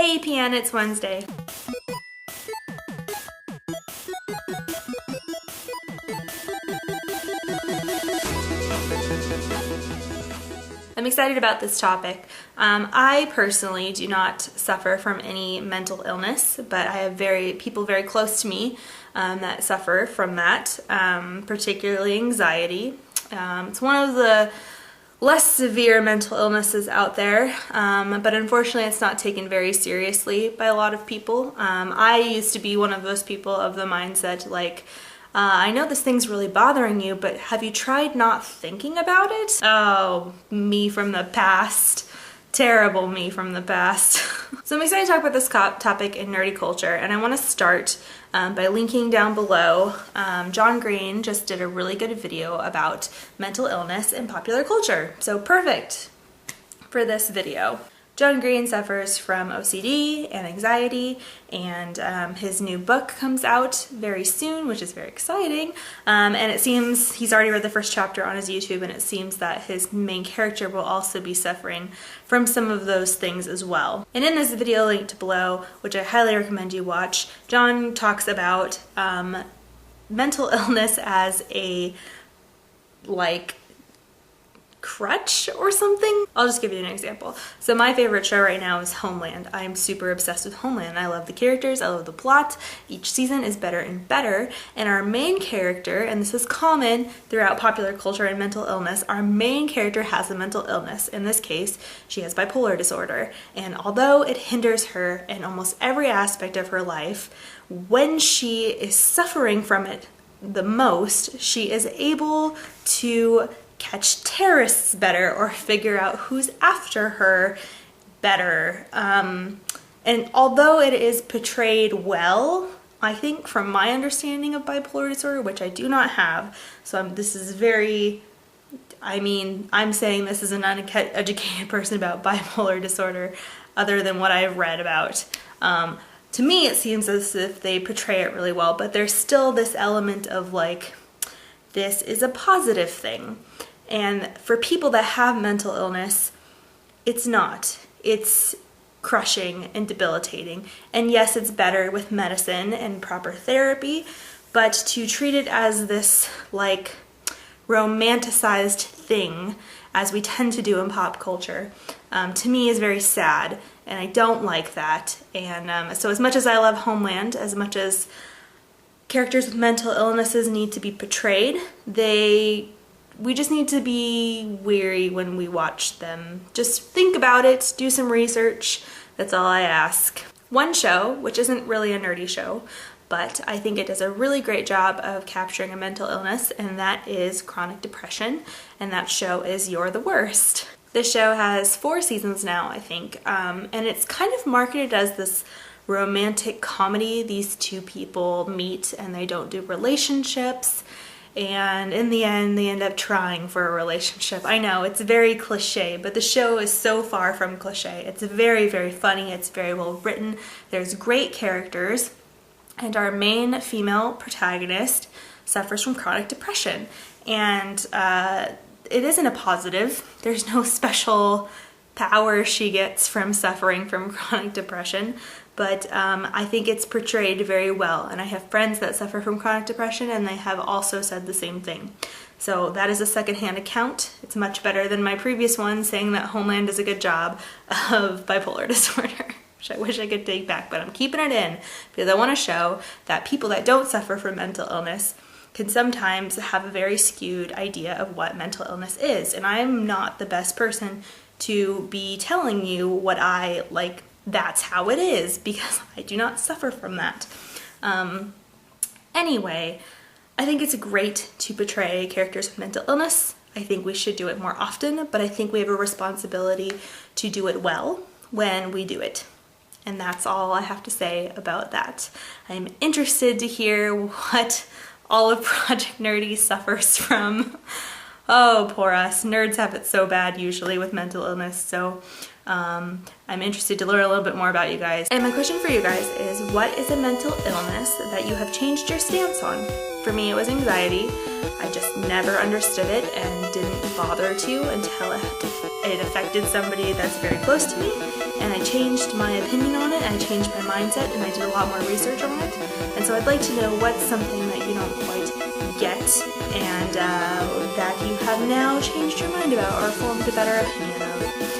Hey PN, it's Wednesday. I'm excited about this topic. I personally do not suffer from any mental illness, but I have people very close to me that suffer from that, particularly anxiety. It's one of the less severe mental illnesses out there, but unfortunately it's not taken very seriously by a lot of people. I used to be one of those people of the mindset like, I know this thing's really bothering you, but have you tried not thinking about it? Oh, me from the past. Terrible me from the past. So I'm excited to talk about this topic in nerdy culture, and I want to start by linking down below. John Green just did a really good video about mental illness in popular culture. So perfect for this video. John Green suffers from OCD and anxiety, and his new book comes out very soon, which is very exciting. And it seems he's already read the first chapter on his YouTube, and it seems that his main character will also be suffering from some of those things as well. And in this video linked below, which I highly recommend you watch, John talks about mental illness as a crutch or something. I'll just give you an example. So my favorite show right now is Homeland. I'm super obsessed with Homeland. I love the characters, I love the plot. Each season is better and better, and our main character, and this is common throughout popular culture and mental illness, our main character has a mental illness. In this case, she has bipolar disorder, and although it hinders her in almost every aspect of her life, when she is suffering from it the most, she is able to catch terrorists better or figure out who's after her better. And although it is portrayed well, I think from my understanding of bipolar disorder, which I do not have, so this is very, I'm saying this as an uneducated person about bipolar disorder other than what I've read about. To me, it seems as if they portray it really well, but there's still this element of like, this is a positive thing. And for people that have mental illness, it's not. It's crushing and debilitating. And yes, it's better with medicine and proper therapy, but to treat it as this like romanticized thing, as we tend to do in pop culture, to me is very sad, and I don't like that. And so as much as I love Homeland, as much as characters with mental illnesses need to be portrayed, we just need to be wary when we watch them. Just think about it, do some research, that's all I ask. One show, which isn't really a nerdy show, but I think it does a really great job of capturing a mental illness, and that is chronic depression, and that show is Youre the Worst. This show has 4 seasons now, I think, and it's kind of marketed as this romantic comedy. These two people meet and they don't do relationships, and in the end they end up trying for a relationship. I know, it's very cliche, but the show is so far from cliche. It's very, very funny, it's very well written, there's great characters, and our main female protagonist suffers from chronic depression. And it isn't a positive. There's no special power she gets from suffering from chronic depression, but I think it's portrayed very well, and I have friends that suffer from chronic depression and they have also said the same thing. So that is a secondhand account. It's much better than my previous one saying that Homeland does a good job of bipolar disorder, which I wish I could take back, but I'm keeping it in because I want to show that people that don't suffer from mental illness can sometimes have a very skewed idea of what mental illness is, and I'm not the best person to be telling you what that's how it is, because I do not suffer from that. Anyway, I think it's great to portray characters with mental illness. I think we should do it more often, but I think we have a responsibility to do it well when we do it. And that's all I have to say about that. I'm interested to hear what all of ProjectNerdy suffers from. Oh, poor us. Nerds have it so bad usually with mental illness, so I'm interested to learn a little bit more about you guys. And my question for you guys is, what is a mental illness that you have changed your stance on? For me, it was anxiety. I just never understood it and didn't bother to until it affected somebody that's very close to me, and I changed my opinion on it, and I changed my mindset, and I did a lot more research on it. And so I'd like to know what's something that you don't quite get and that you have now changed your mind about or formed a better opinion of.